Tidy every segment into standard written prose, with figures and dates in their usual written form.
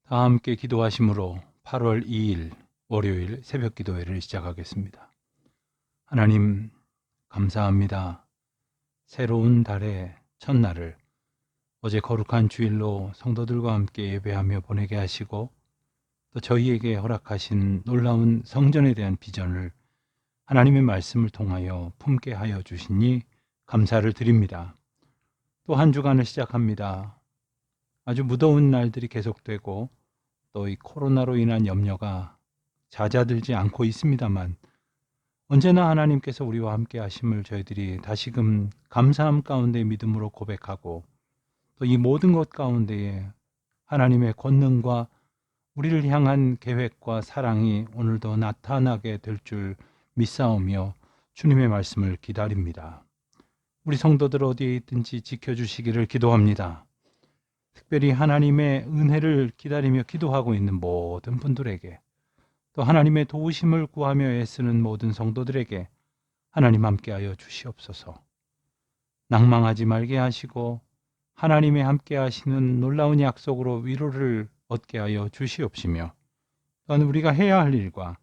다 함께 기도하심으로 8월 2일 월요일 새벽 기도회를 시작하겠습니다. 하나님, 감사합니다. 새로운 달의 첫날을 어제 거룩한 주일로 성도들과 함께 예배하며 보내게 하시고 또 저희에게 허락하신 놀라운 성전에 대한 비전을 하나님의 말씀을 통하여 품게 하여 주시니 감사를 드립니다. 또 한 주간을 시작합니다. 아주 무더운 날들이 계속되고 또 이 코로나로 인한 염려가 잦아들지 않고 있습니다만 언제나 하나님께서 우리와 함께 하심을 저희들이 다시금 감사함 가운데 믿음으로 고백하고 또 이 모든 것 가운데에 하나님의 권능과 우리를 향한 계획과 사랑이 오늘도 나타나게 될 줄 믿사오며 주님의 말씀을 기다립니다. 우리 성도들 어디에 있든지 지켜주시기를 기도합니다. 특별히 하나님의 은혜를 기다리며 기도하고 있는 모든 분들에게 또 하나님의 도우심을 구하며 애쓰는 모든 성도들에게 하나님 함께하여 주시옵소서. 낭망하지 말게 하시고 하나님의 함께 하시는 놀라운 약속으로 위로를 얻게 하여 주시옵시며 또한 우리가 해야 할 일과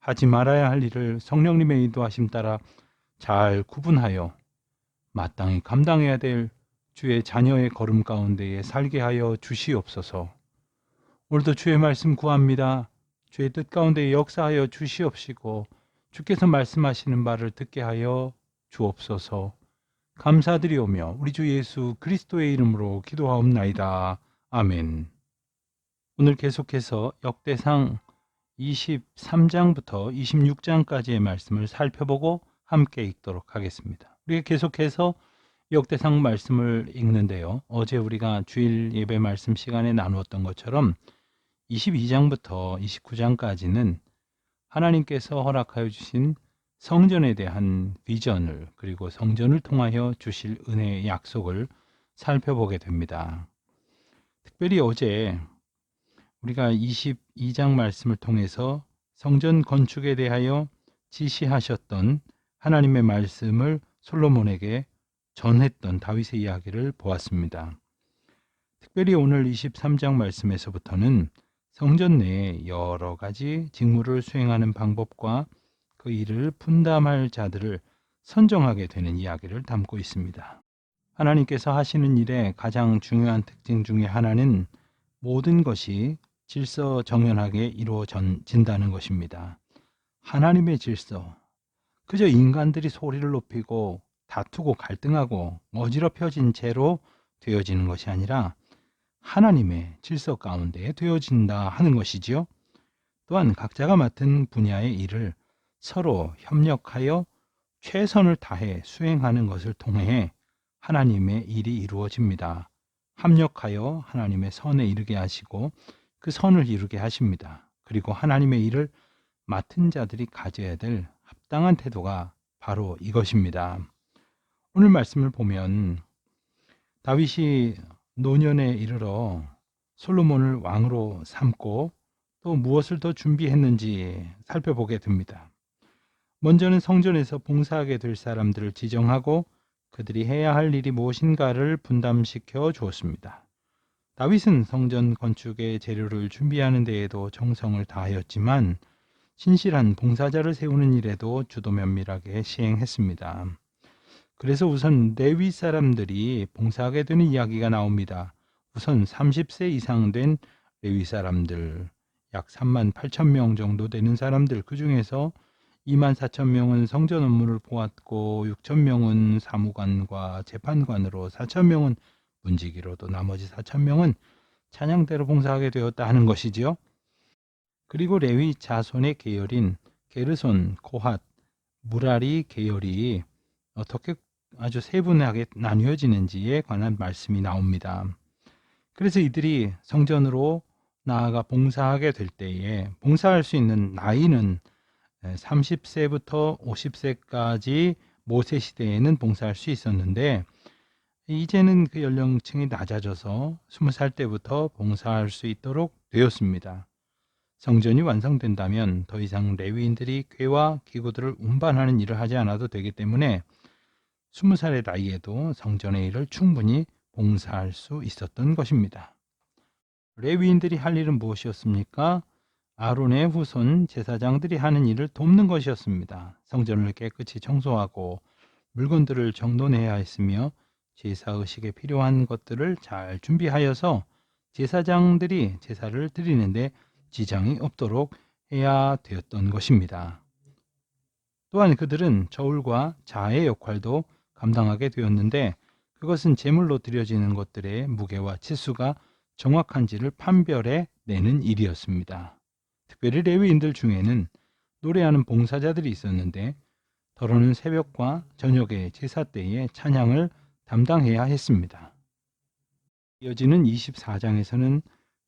하지 말아야 할 일을 성령님의 인도하심 따라 잘 구분하여 마땅히 감당해야 될 주의 자녀의 걸음 가운데에 살게 하여 주시옵소서. 오늘도 주의 말씀 구합니다. 주의 뜻 가운데 역사하여 주시옵시고 주께서 말씀하시는 바를 듣게 하여 주옵소서. 감사드리오며 우리 주 예수 그리스도의 이름으로 기도하옵나이다. 아멘. 오늘 계속해서 역대상 23장부터 26장까지의 말씀을 살펴보고 함께 읽도록 하겠습니다. 우리가 계속해서 역대상 말씀을 읽는데요. 어제 우리가 주일 예배 말씀 시간에 나누었던 것처럼 22장부터 29장까지는 하나님께서 허락하여 주신 성전에 대한 비전을 그리고 성전을 통하여 주실 은혜의 약속을 살펴보게 됩니다. 특별히 어제 우리가 22장 말씀을 통해서 성전 건축에 대하여 지시하셨던 하나님의 말씀을 솔로몬에게 전했던 다윗의 이야기를 보았습니다. 특별히 오늘 23장 말씀에서부터는 성전 내에 여러 가지 직무를 수행하는 방법과 그 일을 분담할 자들을 선정하게 되는 이야기를 담고 있습니다. 하나님께서 하시는 일의 가장 중요한 특징 중에 하나는 모든 것이 질서정연하게 이루어진다는 것입니다. 하나님의 질서, 그저 인간들이 소리를 높이고 다투고 갈등하고 어지럽혀진 채로 되어지는 것이 아니라 하나님의 질서 가운데 되어진다 하는 것이지요. 또한 각자가 맡은 분야의 일을 서로 협력하여 최선을 다해 수행하는 것을 통해 하나님의 일이 이루어집니다. 합력하여 하나님의 선에 이르게 하시고 그 선을 이루게 하십니다. 그리고 하나님의 일을 맡은 자들이 가져야 될 합당한 태도가 바로 이것입니다. 오늘 말씀을 보면 다윗이 노년에 이르러 솔로몬을 왕으로 삼고 또 무엇을 더 준비했는지 살펴보게 됩니다. 먼저는 성전에서 봉사하게 될 사람들을 지정하고 그들이 해야 할 일이 무엇인가를 분담시켜 주었습니다. 다윗은 성전 건축의 재료를 준비하는 데에도 정성을 다하였지만 신실한 봉사자를 세우는 일에도 주도 면밀하게 시행했습니다. 그래서 우선 레위 사람들이 봉사하게 되는 이야기가 나옵니다. 우선 30세 이상 된 레위 사람들, 약 3만 8천 명 정도 되는 사람들, 그 중에서 2만 4천 명은 성전 업무를 보았고 6천 명은 사무관과 재판관으로 4천 명은 문지기로 또 나머지 4천 명은 찬양대로 봉사하게 되었다 하는 것이지요. 그리고 레위 자손의 계열인 게르손, 코핫, 무라리 계열이 어떻게 아주 세분하게 나뉘어지는지에 관한 말씀이 나옵니다. 그래서 이들이 성전으로 나아가 봉사하게 될 때에 봉사할 수 있는 나이는 30세부터 50세까지 모세 시대에는 봉사할 수 있었는데 이제는 그 연령층이 낮아져서 20살 때부터 봉사할 수 있도록 되었습니다. 성전이 완성된다면 더 이상 레위인들이 궤와 기구들을 운반하는 일을 하지 않아도 되기 때문에 20살의 나이에도 성전의 일을 충분히 봉사할 수 있었던 것입니다. 레위인들이 할 일은 무엇이었습니까? 아론의 후손 제사장들이 하는 일을 돕는 것이었습니다. 성전을 깨끗이 청소하고 물건들을 정돈해야 했으며 제사 의식에 필요한 것들을 잘 준비하여서 제사장들이 제사를 드리는데 지장이 없도록 해야 되었던 것입니다. 또한 그들은 저울과 자의 역할도 감당하게 되었는데 그것은 제물로 드려지는 것들의 무게와 치수가 정확한지를 판별해 내는 일이었습니다. 특별히 레위인들 중에는 노래하는 봉사자들이 있었는데 더러는 새벽과 저녁의 제사 때에 찬양을 담당해야 했습니다. 이어지는 24장에서는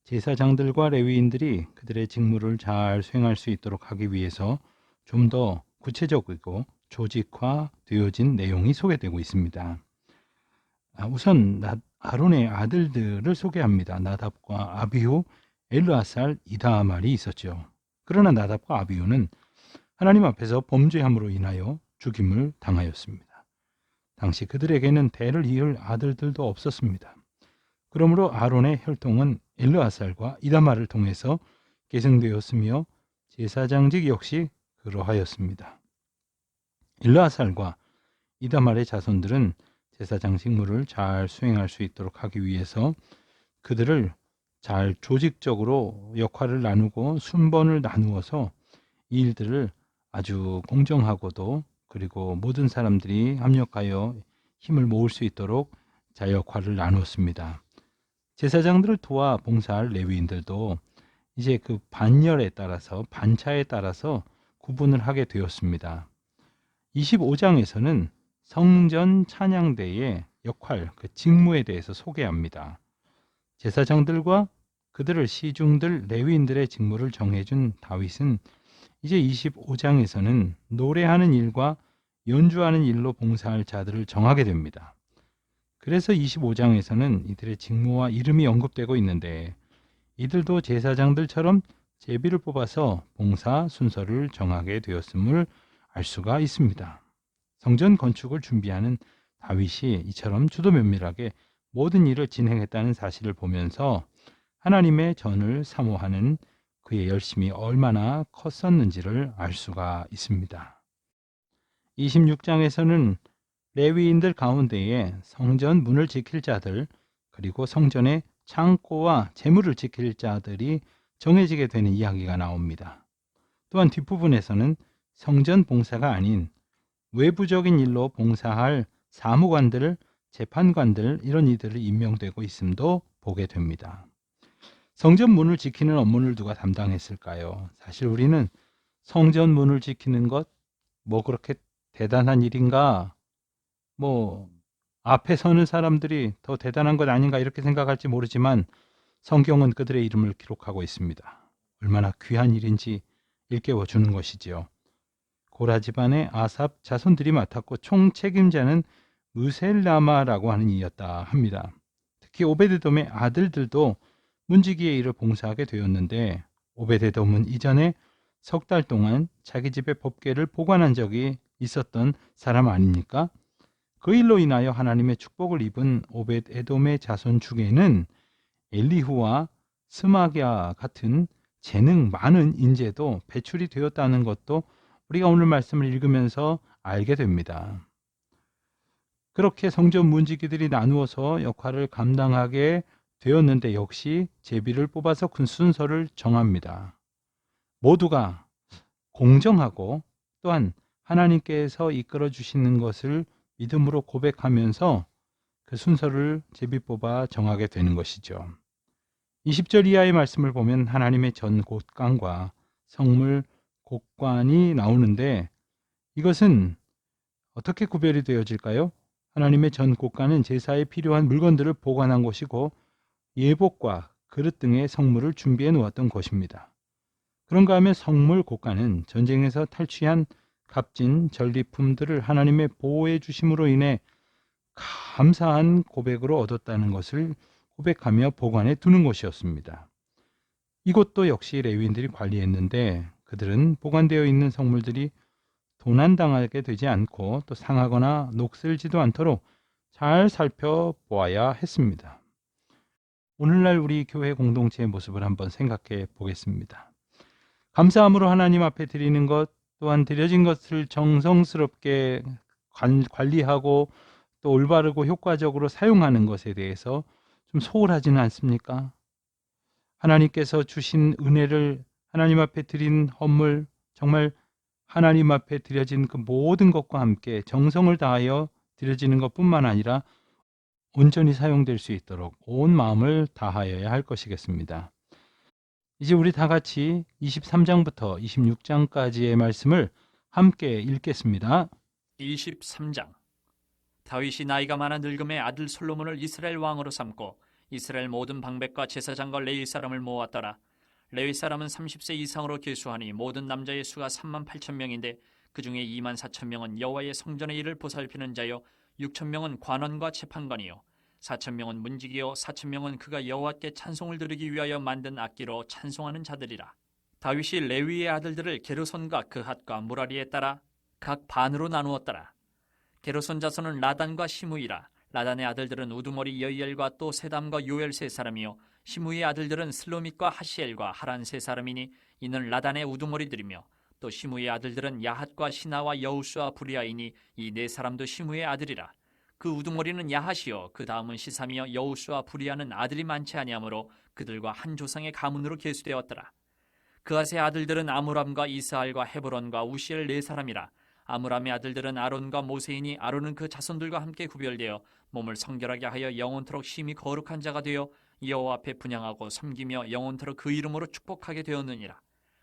제사장들과 레위인들이 그들의 직무를 잘 수행할 수 있도록 하기 위해서 좀 더 구체적이고 조직화되어진 내용이 소개되고 있습니다. 우선 아론의 아들들을 소개합니다. 나답과 아비후, 엘르아살, 이다말이 있었죠. 그러나 나답과 아비후는 하나님 앞에서 범죄함으로 인하여 죽임을 당하였습니다. 당시 그들에게는 대를 이을 아들들도 없었습니다. 그러므로 아론의 혈통은 엘르아살과 이다말을 통해서 계승되었으며 제사장직 역시 그러하였습니다. 엘르아살과 이다말의 자손들은 제사장 직무를 잘 수행할 수 있도록 하기 위해서 그들을 잘 조직적으로 역할을 나누고 순번을 나누어서 이 일들을 아주 공정하고도 그리고 모든 사람들이 합력하여 힘을 모을 수 있도록 자 역할을 나누었습니다. 제사장들을 도와 봉사할 레위인들도 이제 그 반열에 따라서 반차에 따라서 구분을 하게 되었습니다. 25장에서는 성전 찬양대의 역할, 그 직무에 대해서 소개합니다. 제사장들과 그들을 시중들 레위인들의 직무를 정해준 다윗은 이제 25장에서는 노래하는 일과 연주하는 일로 봉사할 자들을 정하게 됩니다. 그래서 25장에서는 이들의 직무와 이름이 언급되고 있는데 이들도 제사장들처럼 제비를 뽑아서 봉사 순서를 정하게 되었음을 알 수가 있습니다. 성전 건축을 준비하는 다윗이 이처럼 주도 면밀하게 모든 일을 진행했다는 사실을 보면서 하나님의 전을 사모하는 그의 열심이 얼마나 컸었는지를 알 수가 있습니다. 26장에서는 레위인들 가운데에 성전 문을 지킬 자들 그리고 성전의 창고와 재물을 지킬 자들이 정해지게 되는 이야기가 나옵니다. 또한 뒷부분에서는 성전 봉사가 아닌 외부적인 일로 봉사할 사무관들, 재판관들 이런 이들이 임명되고 있음도 보게 됩니다. 성전 문을 지키는 업무를 누가 담당했을까요? 사실 우리는 성전 문을 지키는 것 뭐 그렇게 대단한 일인가? 뭐 앞에 서는 사람들이 더 대단한 것 아닌가 이렇게 생각할지 모르지만 성경은 그들의 이름을 기록하고 있습니다. 얼마나 귀한 일인지 일깨워 주는 것이지요. 고라 집안의 아삽 자손들이 맡았고 총 책임자는 무셀라마라고 하는 이였다 합니다. 특히 오베데돔의 아들들도 문지기의 일을 봉사하게 되었는데 오베데돔은 이전에 석 달 동안 자기 집의 법궤를 보관한 적이 있었던 사람 아닙니까? 그 일로 인하여 하나님의 축복을 입은 오벳에돔의 자손 중에는 엘리후와 스마랴 같은 재능 많은 인재도 배출이 되었다는 것도 우리가 오늘 말씀을 읽으면서 알게 됩니다. 그렇게 성전 문지기들이 나누어서 역할을 감당하게 되었는데 역시 제비를 뽑아서 그 순서를 정합니다. 모두가 공정하고 또한 하나님께서 이끌어 주시는 것을 믿음으로 고백하면서 그 순서를 제비 뽑아 정하게 되는 것이죠. 20절 이하의 말씀을 보면 하나님의 전 곳간과 성물 곳간이 나오는데 이것은 어떻게 구별이 되어질까요? 하나님의 전 곳간은 제사에 필요한 물건들을 보관한 곳이고 예복과 그릇 등의 성물을 준비해 놓았던 곳입니다. 그런가 하면 성물 곳간은 전쟁에서 탈취한 값진 전리품들을 하나님의 보호해 주심으로 인해 감사한 고백으로 얻었다는 것을 고백하며 보관해 두는 곳이었습니다. 이곳도 역시 레위인들이 관리했는데 그들은 보관되어 있는 성물들이 도난당하게 되지 않고 또 상하거나 녹슬지도 않도록 잘 살펴보아야 했습니다. 오늘날 우리 교회 공동체의 모습을 한번 생각해 보겠습니다. 감사함으로 하나님 앞에 드리는 것, 또한 드려진 것을 정성스럽게 관리하고 또 올바르고 효과적으로 사용하는 것에 대해서 좀 소홀하지는 않습니까? 하나님께서 주신 은혜를 하나님 앞에 드린 헌물, 정말 하나님 앞에 드려진 그 모든 것과 함께 정성을 다하여 드려지는 것뿐만 아니라 온전히 사용될 수 있도록 온 마음을 다하여야 할 것이겠습니다. 이제 우리 다 같이 23장부터 26장까지의 말씀을 함께 읽겠습니다. 23장. 다윗이 나이가 많아 늙음에 아들 솔로몬을 이스라엘 왕으로 삼고 이스라엘 모든 방백과 제사장과 레위 사람을 모았더라. 레위 사람은 30세 이상으로 계수하니 모든 남자의 수가 3만 8천 명인데 그 중에 2만 4천 명은 여호와의 성전의 일을 보살피는 자요 6천 명은 관원과 재판관이요 4천 명은 문지기요 4천 명은 그가 여호와께 찬송을 드리기 위하여 만든 악기로 찬송하는 자들이라. 다윗이 레위의 아들들을 게르손과 그핫과 무라리에 따라 각 반으로 나누었더라. 게르손 자손은 라단과 시므이라. 라단의 아들들은 우두머리 여이엘과 또 세담과 요엘 세 사람이요 시므이의 아들들은 슬로밋과 하시엘과 하란 세 사람이니 이는 라단의 우두머리들이며 또 시므이의 아들들은 야핫과 시나와 여우수와 부리아이니 이 네 사람도 시므이의 아들이라. 그 우두머리는 야핫이요 그 다음은 시삼이요 여우수와 부리아는 아들이 많지 아니하므로 그들과 한 조상의 가문으로 계수되었더라. 그앗의 아들들은 아므람과 이스알과 헤브론과 우시엘 네 사람이라. 아므람의 아들들은 아론과 모세이니 아론은 그 자손들과 함께 구별되어 몸을 성결하게 하여 영원토록 심히 거룩한 자가 되어 여호와 앞에 분향하고 섬기며 영원토록 그 이름으로 축복하게 되었느니라.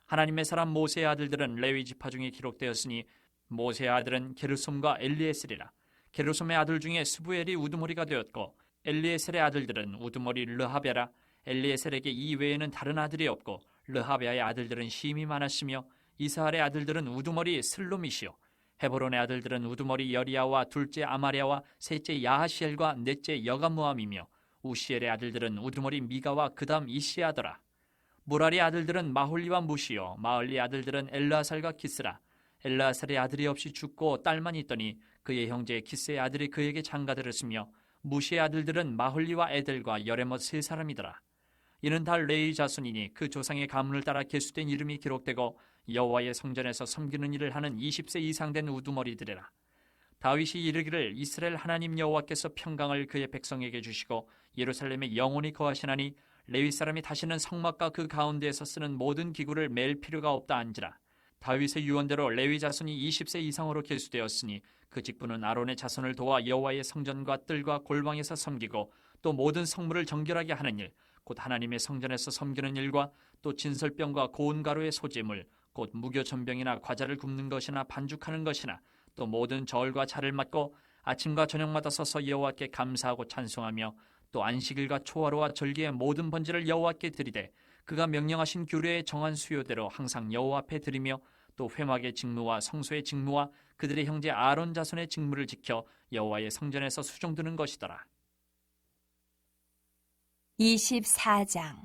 하나님의 사람 모세의 아들들은 레위 지파 중에 기록되었으니 모세의 아들은 게르솜과 엘리에셀이라. 게르솜의 아들 중에 스부엘이 우두머리가 되었고 엘리에셀의 아들들은 우두머리 르하베라. 엘리에셀에게 이 외에는 다른 아들이 없고 르하베아의 아들들은 심이 많았으며 이스할의 아들들은 우두머리 슬로밋이요 헤브론의 아들들은 우두머리 여리야와 둘째 아마랴와 셋째 야하시엘과 넷째 여가무함이며 우시엘의 아들들은 우두머리 미가와 그다음 이시아더라. 무라리 아들들은 마홀리와 무시요 마흘리 아들들은 엘르아살과 키스라. 엘르아살의 아들이 없이 죽고 딸만 있더니 그의 형제 키스의 아들이 그에게 장가들었으며 무시의 아들들은 마홀리와 에델과 여레못 세 사람이더라. 이는 다 레위 자손이니 그 조상의 가문을 따라 계수된 이름이 기록되고 여호와의 성전에서 섬기는 일을 하는 20세 이상 된 우두머리들이라. 다윗이 이르기를 이스라엘 하나님 여호와께서 평강을 그의 백성에게 주시고 예루살렘에 영원히 거하시나니 레위 사람이 다시는 성막과 그 가운데에서 쓰는 모든 기구를 맬 필요가 없다 한지라. 다윗의 유언대로 레위 자손이 20세 이상으로 계수되었으니 그 직분은 아론의 자손을 도와 여호와의 성전과 뜰과 골방에서 섬기고 또 모든 성물을 정결하게 하는 일 곧 하나님의 성전에서 섬기는 일과 또 진설병과 고운 가루의 소재물 곧 무교 전병이나 과자를 굽는 것이나 반죽하는 것이나 또 모든 절과 차를 맡고 아침과 저녁마다 서서 여호와께 감사하고 찬송하며 또 안식일과 초하루와 절기의 모든 번제를 여호와께 드리되 그가 명령하신 규례에 정한 수요대로 항상 여호와 앞에 드리며 또 회막의 직무와 성소의 직무와 그들의 형제 아론 자손의 직무를 지켜 여호와의 성전에서 수종드는 것이더라. 24장.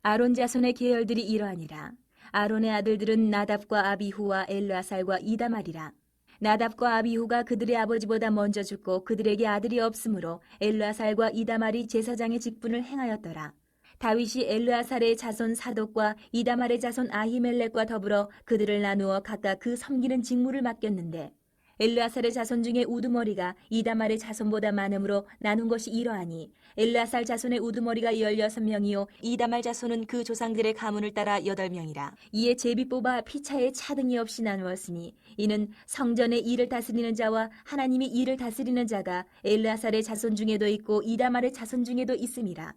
아론 자손의 계열들이 이러하니라. 아론의 아들들은 나답과 아비후와 엘르아살과 이다말이라. 나답과 아비후가 그들의 아버지보다 먼저 죽고 그들에게 아들이 없으므로 엘르아살과 이다말이 제사장의 직분을 행하였더라. 다윗이 엘르아살의 자손 사독과 이다말의 자손 아히멜렉과 더불어 그들을 나누어 각각 그 섬기는 직무를 맡겼는데 엘르아살의 자손 중에 우두머리가 이다말의 자손보다 많으므로 나눈 것이 이러하니 엘르아살 자손의 우두머리가 16명이요 이다말 자손은 그 조상들의 가문을 따라 8명이라. 이에 제비 뽑아 피차에 차등이 없이 나누었으니 이는 성전의 일을 다스리는 자와 하나님이 일을 다스리는 자가 엘르아살의 자손 중에도 있고 이다말의 자손 중에도 있음이라.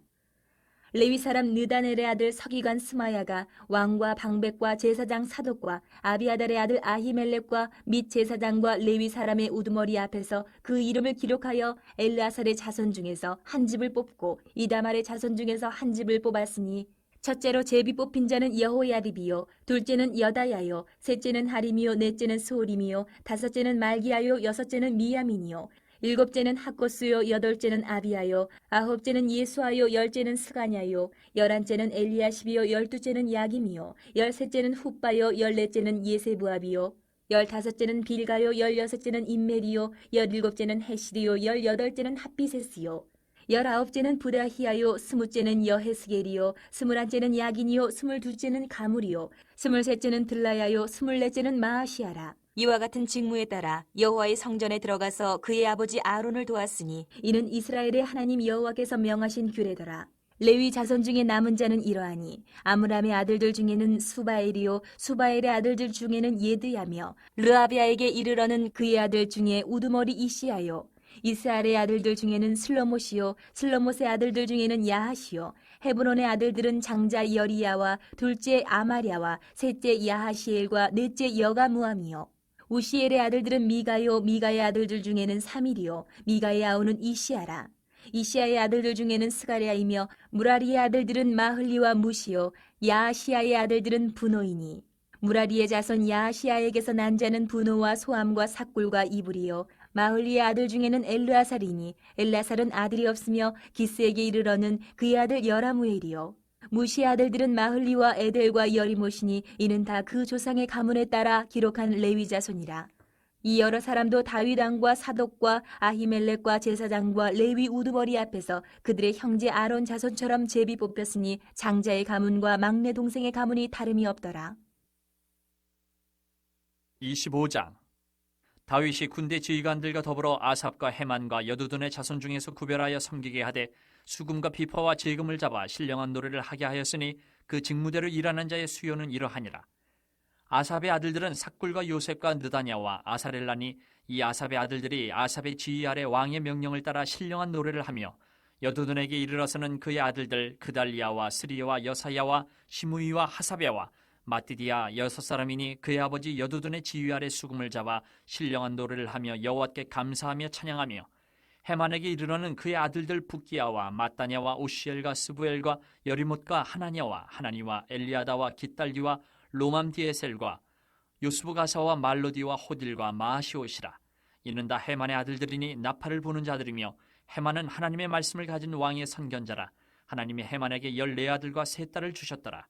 레위 사람 느다넬의 아들 서기관 스마야가 왕과 방백과 제사장 사독과 아비아달의 아들 아히멜렉과 및 제사장과 레위 사람의 우두머리 앞에서 그 이름을 기록하여 엘르아살의 자손 중에서 한 집을 뽑고 이다말의 자손 중에서 한 집을 뽑았으니 첫째로 제비 뽑힌 자는 여호야립이요 둘째는 여다야요 셋째는 하림이요 넷째는 소림이요 다섯째는 말기야요 여섯째는 미야민이요 일곱째는 학고스요 여덟째는 아비야요 아홉째는 예수아요 열째는 스가냐요 열한째는 엘리야십이요 열두째는 야김이요 열셋째는 훗바요 열넷째는 예세부압이요 열다섯째는 빌가요 열여섯째는 임멜이요 열일곱째는 헤시리요 열여덟째는 핫비세스요 19째는 부다히아요, 20째는 여헤스겔이요, 21째는 야긴이요, 22째는 가물이요, 23째는 들라야요, 24째는 마아시아라. 이와 같은 직무에 따라 여호와의 성전에 들어가서 그의 아버지 아론을 도왔으니 이는 이스라엘의 하나님 여호와께서 명하신 규례더라. 레위 자손 중에 남은 자는 이러하니 아므람의 아들들 중에는 수바엘이요, 수바엘의 아들들 중에는 예드야며, 르아비아에게 이르러는 그의 아들 중에 우두머리 이시야요, 이스라엘의 아들들 중에는 슬로못이요, 슬로못의 아들들 중에는 야하시요, 헤브론의 아들들은 장자 여리야와 둘째 아마랴와 셋째 야하시엘과 넷째 여가무함이요, 우시엘의 아들들은 미가요, 미가의 아들들 중에는 사밀이요, 미가의 아우는 이시야라. 이시야의 아들들 중에는 스가랴이며, 무라리의 아들들은 마흘리와 무시요, 야시야의 아들들은 분노이니, 무라리의 자손 야시야에게서 난 자는 분노와 소함과 삭굴과 이불이요, 마흘리의 아들 중에는 엘르아살이니, 엘라살은 아들이 없으며 기스에게 이르러는 그의 아들 여라무엘이요, 무시의 아들들은 마흘리와 에델과 여리못이니 이는 다 그 조상의 가문에 따라 기록한 레위 자손이라. 이 여러 사람도 다윗 왕과 사독과 아히멜렉과 제사장과 레위 우두머리 앞에서 그들의 형제 아론 자손처럼 제비 뽑혔으니 장자의 가문과 막내 동생의 가문이 다름이 없더라. 25장. 다윗이 군대 지휘관들과 더불어 아삽과 헤만과 여두둔의 자손 중에서 구별하여 섬기게 하되 수금과 비파와 제금을 잡아 신령한 노래를 하게 하였으니 그 직무대로 일하는 자의 수요는 이러하니라. 아삽의 아들들은 삭굴과 요셉과 느다냐와 아사렐라니, 이 아삽의 아들들이 아삽의 지휘 아래 왕의 명령을 따라 신령한 노래를 하며, 여두둔에게 이르러서는 그의 아들들 그달리아와 스리야와 여사야와 시므이와 하사베와 마띠디아 6사람이니 그의 아버지 여두둔의 지휘 아래 수금을 잡아 신령한 노래를 하며 여호와께 감사하며 찬양하며, 헤만에게 이르러는 그의 아들들 붓기야와 마따냐와 오시엘과 스부엘과 여리못과 하나냐와 하나니와 엘리아다와 깃달기와 로맘디에셀과 요스부가사와 말로디와 호딜과 마시옷이라. 이는 다 헤만의 아들들이니 나팔을 부는 자들이며, 헤만은 하나님의 말씀을 가진 왕의 선견자라. 하나님이 헤만에게 14아들과 3딸을 주셨더라.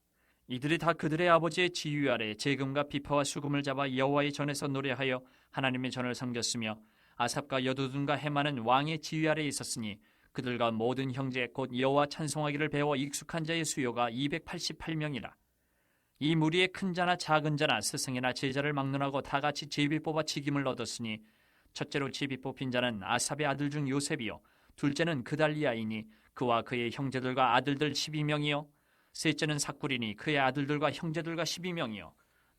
이들이 다 그들의 아버지의 지휘 아래 제금과 비파와 수금을 잡아 여호와의 전에서 노래하여 하나님의 전을 섬겼으며, 아삽과 여두둔과 헤만은 왕의 지휘 아래 있었으니 그들과 모든 형제 곧 여호와 찬송하기를 배워 익숙한 자의 수요가 288명이라. 이 무리의 큰 자나 작은 자나 스승이나 제자를 막론하고 다 같이 제비 뽑아 직임을 얻었으니, 첫째로 제비 뽑힌 자는 아삽의 아들 중 요셉이요, 둘째는 그달리아이니 그와 그의 형제들과 아들들 12명이요, 셋째는 삭굴이니 그의 아들들과 형제들과 12명이요,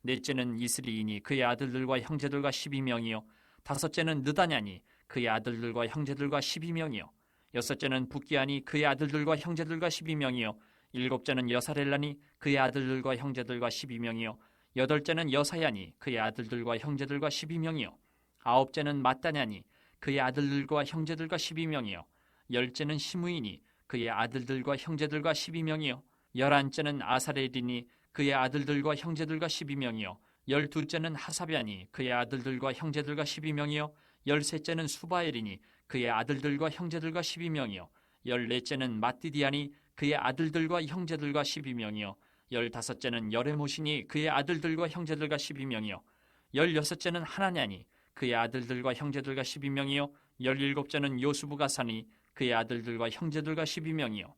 넷째는 이스리이니 그의 아들들과 형제들과 12명이요, 다섯째는 느다냐니 그의 아들들과 형제들과 12명이요, 여섯째는 붓기아니 그의 아들들과 형제들과 12명이요, 일곱째는 여사렐라니 그의 아들들과 형제들과 12명이요, 여덟째는 여사야니 그의 아들들과 형제들과 12명이요, 아홉째는 마따냐니 그의 아들들과 형제들과 12명이요, 열째는 시므이니 그의 아들들과 형제들과 12명이요, 열한째는 아사렐이니 그의 아들들과 형제들과 12명이요, 열두째는 하사변이 그의 아들들과 형제들과 12명이요, 열셋째는 수바엘이니 그의 아들들과 형제들과 12명이요, 열넷째는 마띠디아니 그의 아들들과 형제들과 12명이요, 열다섯째는 여레못이니 그의 아들들과 형제들과 12명이요, 열여섯째는 하나냐니 그의 아들들과 형제들과 12명이요, 열일곱째는 요스부가사니 그의 아들들과 형제들과 12명이요,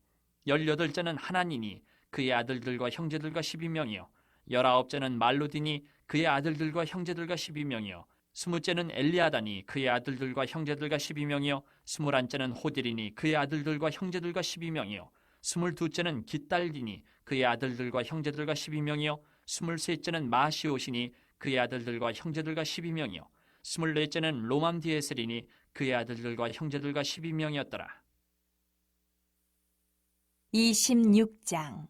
열여덟째는 하나니니 그의 아들들과 형제들과 12명이요, 열아홉째는 말로디니 그의 아들들과 형제들과 12명이요, 스무째는 엘리아다니 그의 아들들과 형제들과 12명이요, 스물한째는 호딜이니 그의 아들들과 형제들과 12명이요, 스물두째는 깃달기니 그의 아들들과 형제들과 12명이요, 스물셋째는 마시옷이니 그의 아들들과 형제들과 12명이요, 스물넷째는 로맘디에셀이니 그의 아들들과 형제들과 12명이었더라. 26장.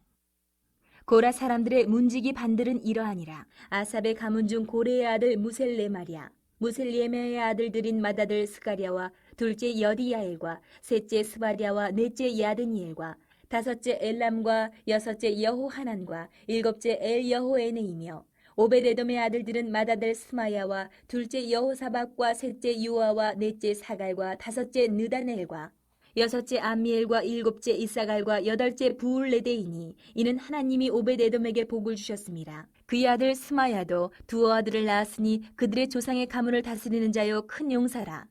고라 사람들의 문지기 반들은 이러하니라. 아삽의 가문 중 고레의 아들 무셀레마랴, 무셀레메의 아들들인 맏아들 스가랴와 둘째 여디야엘과 셋째 스바랴와 넷째 야드니엘과 다섯째 엘람과 여섯째 여호하난과 일곱째 엘여호에네이며, 오베데돔의 아들들은 맏아들 스마야와 둘째 여호사박과 셋째 유아와 넷째 사갈과 다섯째 느다넬과 여섯째 암미엘과 일곱째 이사갈과 여덟째 부울레데이니 이는 하나님이 오베데돔에게 복을 주셨습니다. 그의 아들 스마야도 두 아들을 낳았으니 그들의 조상의 가문을 다스리는 자요 큰 용사라.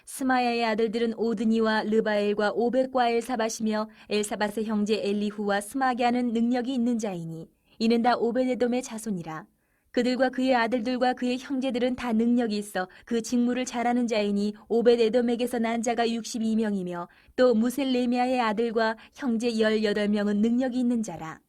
스마야의 아들들은 오드니와 르바엘과 오벳과 엘사밧이며 엘사밧의 형제 엘리후와 스마게하는 능력이 있는 자이니 이는 다 오벳에돔의 자손이라. 그들과 그의 아들들과 그의 형제들은 다 능력이 있어 그 직무를 잘하는 자이니 오벳에돔에게서 난 자가 62명이며 또 무셀레미아의 아들과 형제 18명은 능력이 있는 자라.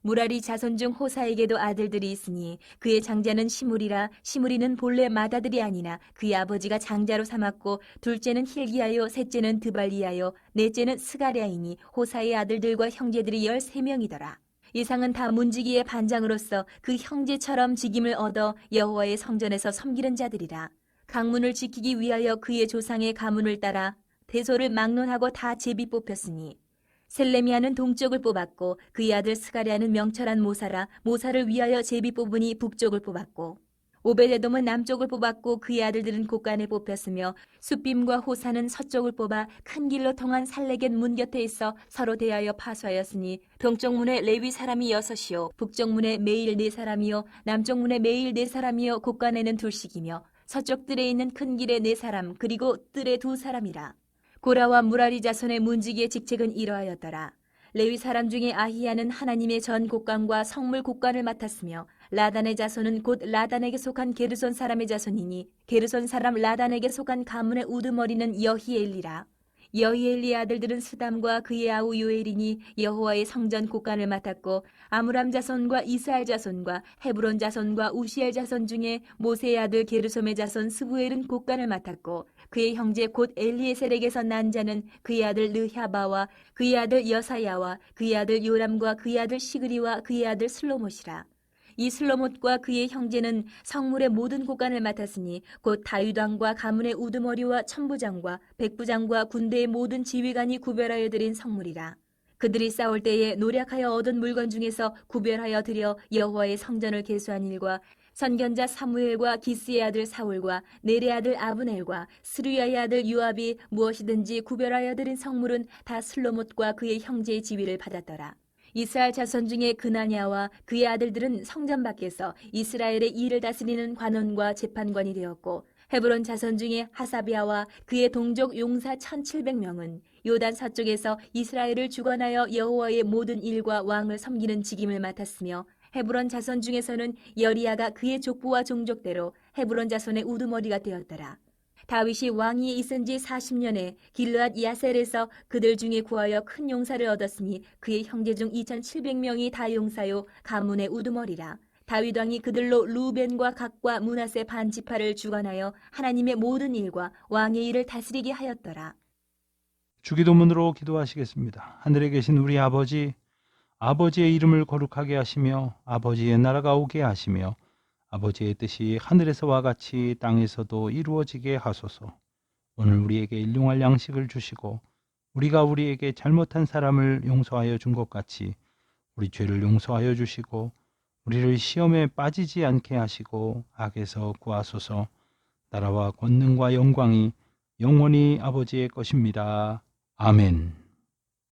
무라리 자손 중 호사에게도 아들들이 있으니 그의 장자는 시므리라. 시므리는 본래 맏아들이 아니나 그의 아버지가 장자로 삼았고 둘째는 힐기야요 셋째는 드발리야요 넷째는 스가랴이니 호사의 아들들과 형제들이 13명이더라. 이상은 다 문지기의 반장으로서 그 형제처럼 직임을 얻어 여호와의 성전에서 섬기는 자들이라. 강문을 지키기 위하여 그의 조상의 가문을 따라 대소를 막론하고 다 제비 뽑혔으니 셀레미아는 동쪽을 뽑았고 그의 아들 스가랴는 명철한 모사라. 모사를 위하여 제비 뽑으니 북쪽을 뽑았고 오벳에돔은 남쪽을 뽑았고 그의 아들들은 곳간에 뽑혔으며 숫빔과 호사는 서쪽을 뽑아 큰 길로 통한 살레겟 문 곁에 있어 서로 대하여 파수하였으니 동쪽 문에 레위 사람이 6이요 북쪽 문에 매일 4사람이요 남쪽 문에 매일 4사람이요 곳간에는 둘씩이며 서쪽 뜰에 있는 큰 길에 4사람 그리고 뜰에 2사람이라. 고라와 무라리 자손의 문지기의 직책은 이러하였더라. 레위 사람 중에 아히야는 하나님의 전 곳간과 성물 곳간을 맡았으며 라단의 자손은 곧 라단에게 속한 게르손 사람의 자손이니 게르손 사람 라단에게 속한 가문의 우두머리는 여히엘리라. 여히엘리의 아들들은 스담과 그의 아우 요엘이니 여호와의 성전 곳간을 맡았고 아므람 자손과 이스할 자손과 헤브론 자손과 우시엘 자손 중에 모세의 아들 게르솜의 자손 스부엘은 곳간을 맡았고 그의 형제 곧 엘리에셀에게서 난 자는 그의 아들 르하바와 그의 아들 여사야와 그의 아들 요람과 그의 아들 시그리와 그의 아들 슬로못이라. 이 슬로못과 그의 형제는 성물의 모든 곳간을 맡았으니 곧 다윗 왕과 가문의 우두머리와 천부장과 백부장과 군대의 모든 지휘관이 구별하여 드린 성물이라. 그들이 싸울 때에 노력하여 얻은 물건 중에서 구별하여 드려 여호와의 성전을 계수한 일과 선견자 사무엘과 기스의 아들 사울과 넬의 아들 아브넬과 스루야의 아들 요압이 무엇이든지 구별하여 드린 성물은 다 슬로못과 그의 형제의 지위를 받았더라. 이스라엘 자손 중에 그나냐와 그의 아들들은 성전 밖에서 이스라엘의 일을 다스리는 관원과 재판관이 되었고 헤브론 자손 중에 하사비아와 그의 동족 용사 1700명은 요단 서쪽에서 이스라엘을 주관하여 여호와의 모든 일과 왕을 섬기는 직임을 맡았으며 헤브론 자손 중에서는 여리야가 그의 족보와 종족대로 헤브론 자손의 우두머리가 되었더라. 다윗이 왕위에 있은 지 40년에 길르앗 야셀에서 그들 중에 구하여 큰 용사를 얻었으니 그의 형제 중 2700명이 다 용사요 가문의 우두머리라. 다윗 왕이 그들로 루벤과 각과 므낫세 반 지파를 주관하여 하나님의 모든 일과 왕의 일을 다스리게 하였더라. 주기도문으로 기도하시겠습니다. 하늘에 계신 우리 아버지, 아버지의 이름을 거룩하게 하시며 아버지의 나라가 오게 하시며 아버지의 뜻이 하늘에서와 같이 땅에서도 이루어지게 하소서. 오늘 우리에게 일용할 양식을 주시고 우리가 우리에게 잘못한 사람을 용서하여 준 것 같이 우리 죄를 용서하여 주시고 우리를 시험에 빠지지 않게 하시고 악에서 구하소서. 나라와 권능과 영광이 영원히 아버지의 것입니다. 아멘.